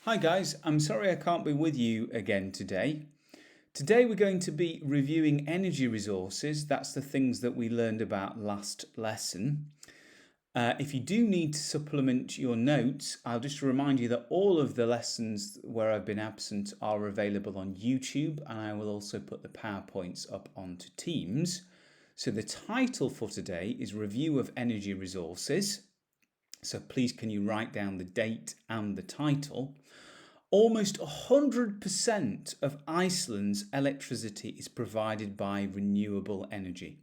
Hi guys, I'm sorry I can't be with you again today. Today we're going to be reviewing energy resources. That's the things that we learned about last lesson. If you do need to supplement your notes, I'll just remind you that all of the lessons where I've been absent are available on YouTube, and I will also put the PowerPoints up onto Teams. So the title for today is Review of Energy Resources. So please can you write down the date and the title. Almost 100% of Iceland's electricity is provided by renewable energy.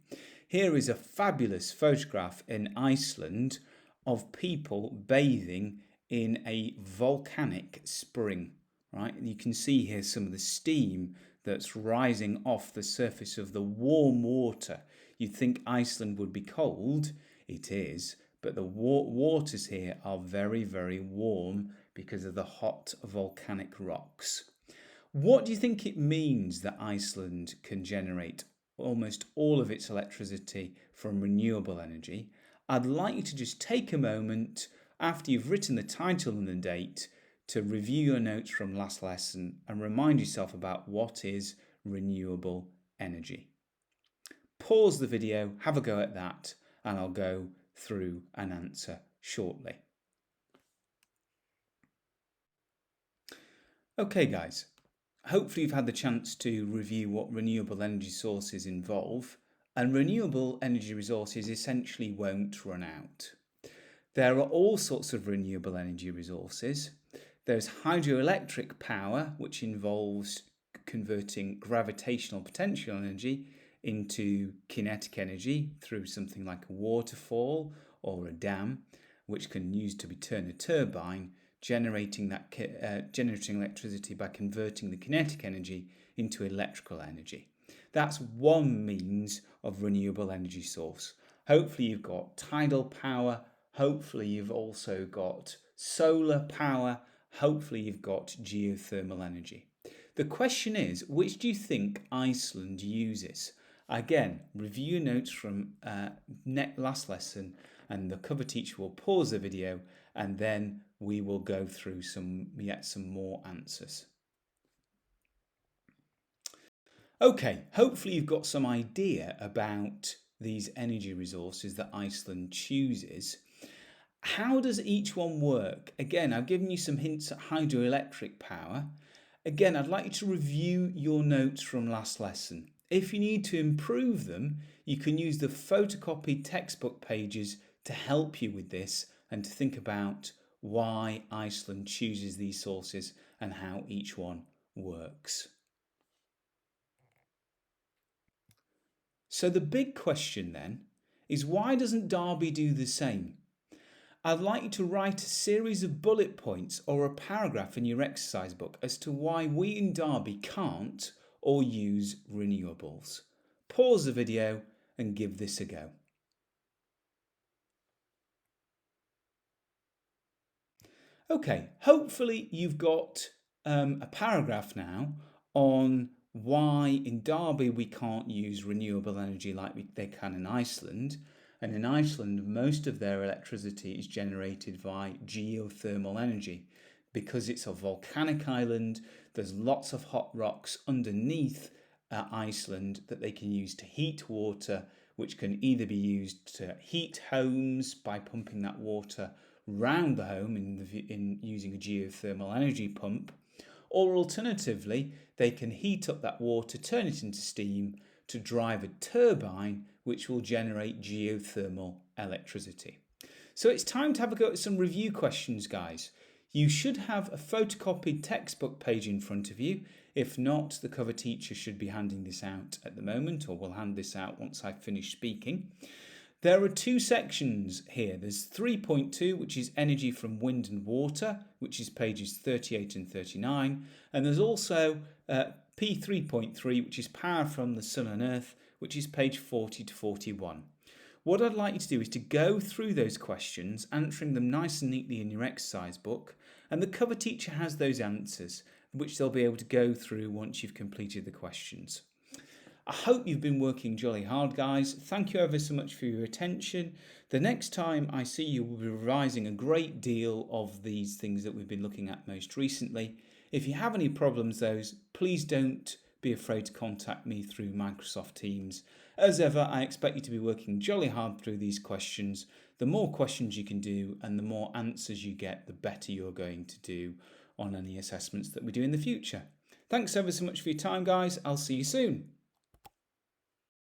Here is a fabulous photograph in Iceland of people bathing in a volcanic spring. Right, you can see here some of the steam that's rising off the surface of the warm water. You'd think Iceland would be cold. It is, but the waters here are very, very warm because of the hot volcanic rocks. What do you think it means that Iceland can generate almost all of its electricity from renewable energy? I'd like you to just take a moment after you've written the title and the date to review your notes from last lesson and remind yourself about what is renewable energy. Pause the video, have a go at that, and I'll go through an answer shortly. Okay guys, hopefully you've had the chance to review what renewable energy sources involve, and renewable energy resources essentially won't run out. There are all sorts of renewable energy resources. There's hydroelectric power, which involves converting gravitational potential energy into kinetic energy through something like a waterfall or a dam, which can use to turn a turbine, generating electricity by converting the kinetic energy into electrical energy. That's one means of renewable energy source. Hopefully you've got tidal power, hopefully you've also got solar power, hopefully you've got geothermal energy. The question is, which do you think Iceland uses? Again, review your notes from last lesson, and the cover teacher will pause the video and then we will go through some more answers. Okay, hopefully you've got some idea about these energy resources that Iceland chooses. How does each one work? Again, I've given you some hints at hydroelectric power. Again, I'd like you to review your notes from last lesson. If you need to improve them, you can use the photocopied textbook pages to help you with this and to think about why Iceland chooses these sources and how each one works. So the big question then is, why doesn't Derby do the same? I'd like you to write a series of bullet points or a paragraph in your exercise book as to why we in Derby can't or use renewables. Pause the video and give this a go. Okay, hopefully you've got a paragraph now on why in Derby we can't use renewable energy like they can in Iceland. And in Iceland, most of their electricity is generated by geothermal energy. Because it's a volcanic island, there's lots of hot rocks underneath Iceland that they can use to heat water, which can either be used to heat homes by pumping that water round the home in using a geothermal energy pump, or alternatively, they can heat up that water, turn it into steam to drive a turbine which will generate geothermal electricity. So it's time to have a go at some review questions, guys. You should have a photocopied textbook page in front of you. If not, the cover teacher should be handing this out at the moment, or will hand this out once I finish speaking. There are two sections here. There's 3.2, which is energy from wind and water, which is pages 38 and 39. And there's also P3.3, which is power from the sun and earth, which is page 40 to 41. What I'd like you to do is to go through those questions, answering them nice and neatly in your exercise book, and the cover teacher has those answers, which they'll be able to go through once you've completed the questions. I hope you've been working jolly hard, guys. Thank you ever so much for your attention. The next time I see you, we'll be revising a great deal of these things that we've been looking at most recently. If you have any problems, please don't be afraid to contact me through Microsoft Teams. As ever, I expect you to be working jolly hard through these questions. The more questions you can do and the more answers you get, the better you're going to do on any assessments that we do in the future. Thanks ever so much for your time, guys. I'll see you soon.